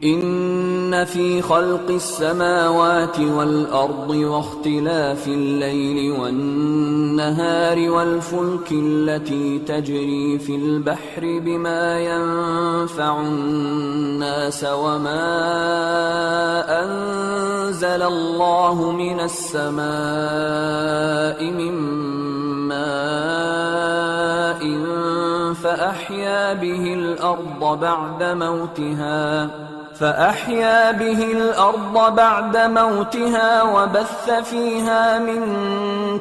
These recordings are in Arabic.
إن في خلق السماوات والأرض واختلاف الليل والنهار والفلك التي تجري في البحر بما ينفع الناس وما أنزل الله من السماء من ماء فأحيا به الأرض بعد موتها وبث فيها من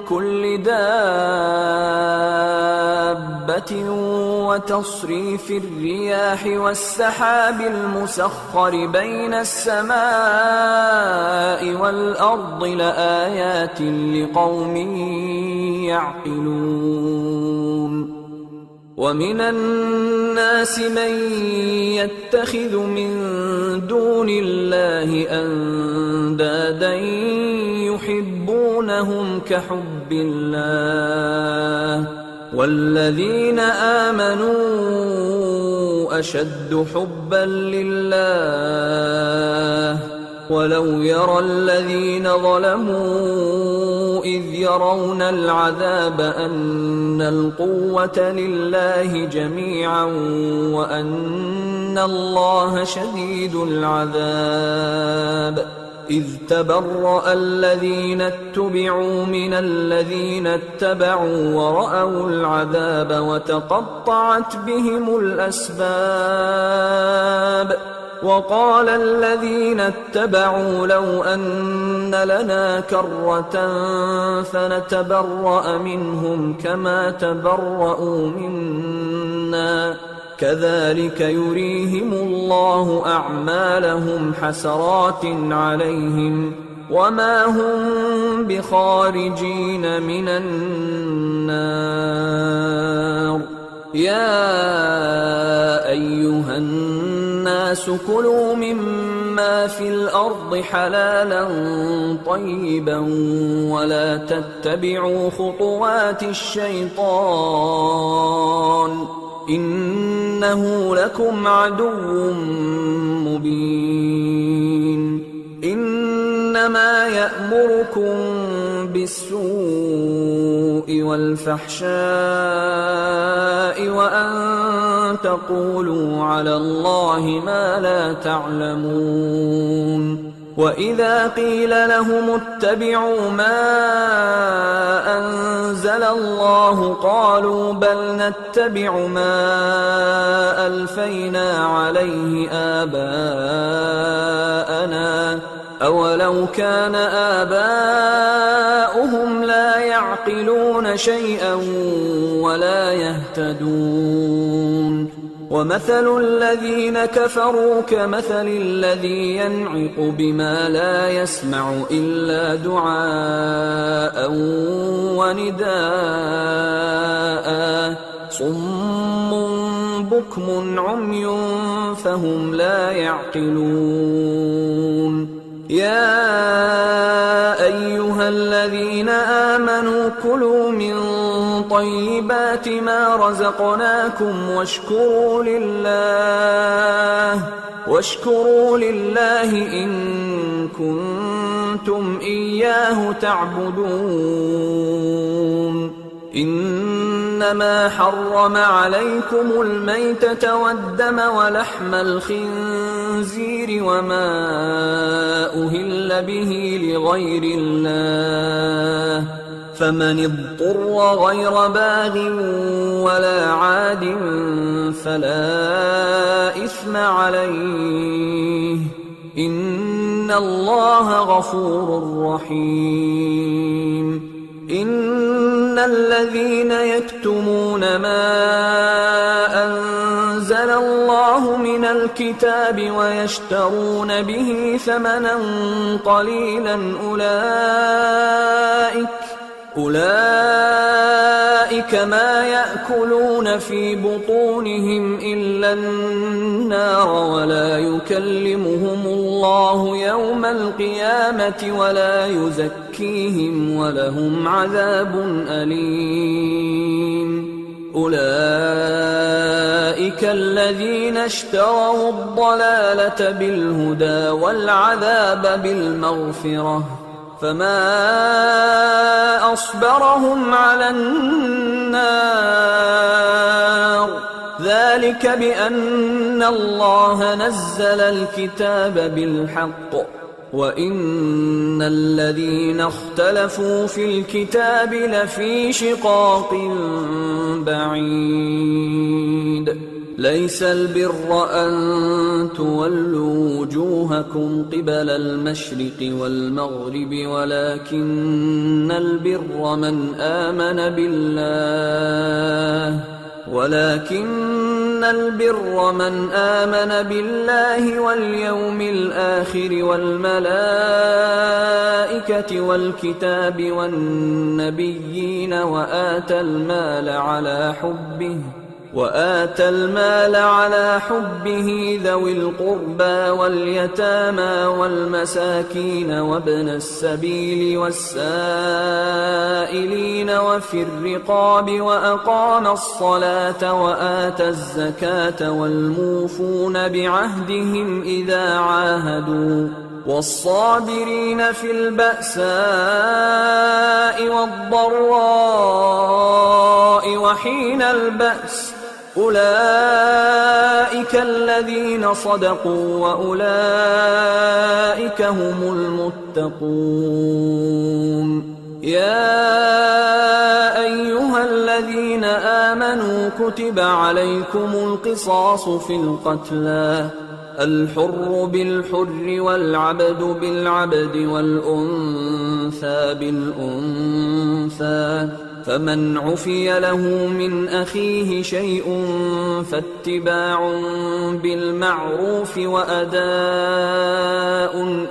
كل دابة وتصريف الرياح والسحاب المسخر بين السماء والأرض لآيات لقوم يعقلون. ومن الناس من يتخذ من دون الله أندادا يحبونهم كحب الله والذين آمنوا أشد حبا لله ولو يرى الذين ظلموا إذ يرون العذاب أن القوة لله جميعا وأن الله شديد العذاب إذ تبرأ الذين اتبعوا من الذين اتبعوا ورأوا العذاب وتقطعت بهم الأسباب وقال الذين اتبعوا لو أن لنا كرة فنتبرأ منهم كما تبرأوا منا كذلك يريهم الله أعمالهم حسرات عليهم وما هم بخارجين من النار. يا أيها الناس كلوا مما في الأرض حلالا طيبا ولا تتبعوا خطوات الشيطان إنه لكم عدو مبين. إنما يأمركم بالسوء والفحشاء وأن تقولوا على الله ما لا تعلمون. وإذا قيل لهم اتبعوا ما أنزل الله قالوا بل نتبع ما ألفينا عليه آباءنا أولو كان آباؤهم لا يعقلون شيئا ولا يهتدون. ومثل الذين كفروا كمثل الذي ينعق بما لا يسمع إلا دعاء ونداء صم بكم عمي فهم لا يعقلون. يا أيها الذين آمنوا كلوا من طيبات ما رزقناكم واشكروا لله إن كنتم إياه تعبدون. إنما حرم عليكم الميتة والدم ولحم الخنزير وما أهل به لغير الله فمن اضطر غير باغ ولا عاد فلا إثم عليه إن الله غفور رحيم. إن الذين يكتمون ما أنزل الله من الكتاب ويشترون به ثمنا قليلا أولئك ما يأكلون في بطونهم إلا النار ولا يكلمهم الله يوم القيامة ولا يزكيهم ولهم عذاب أليم. أولئك الذين اشتروا الضلالة بالهدى والعذاب بالمغفرة فما أصبرهم على النار ذلك بأن الله نزل الكتاب بالحق وإن الذين اختلفوا في الكتاب لفي شقاق بعيد ليس البر أن تولوا وجوهكم قبل المشرق والمغرب ولكن البر من آمن بالله واليوم الآخر والملائكة والكتاب والنبيين وآتى المال على حبه ذوي القربى واليتامى والمساكين وابن السبيل والسائلين وفي الرقاب وأقام الصلاة وآتى الزكاة والموفون بعهدهم إذا عاهدوا والصابرين في البأساء والضراء وحين البأس أولئك الذين صدقوا وأولئك هم المتقون يا أيها الذين آمنوا كتب عليكم القصاص في القتلى الحر بالحر والعبد بالعبد والأنثى بالأنثى فمن عفي له من أخيه شيء فاتباع بالمعروف وأداء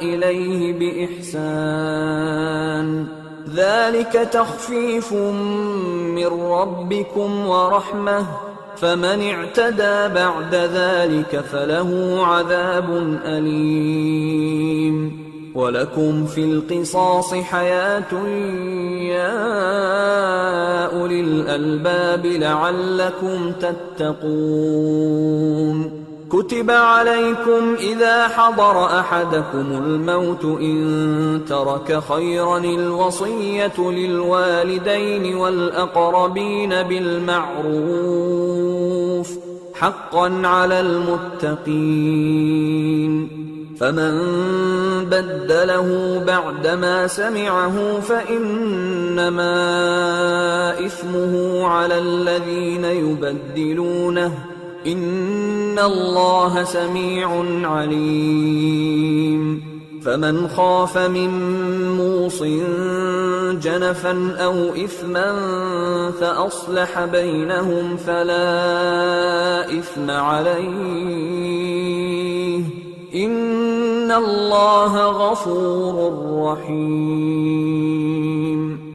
إليه بإحسان ذلك تخفيف من ربكم ورحمة فمن اعتدى بعد ذلك فله عذاب أليم ولكم في القصاص حياة يا أولي الألباب لعلكم تتقون كتب عليكم إذا حضر أحدكم الموت إن ترك خيرا الوصية للوالدين والأقربين بالمعروف حقا على المتقين فمن بدله بعدما سمعه فإنما إثمه على الذين يبدلونه إن الله سميع عليم فمن خاف من موص جنفا أو إثما فأصلح بينهم فلا إثم عليه إن الله غفور رحيم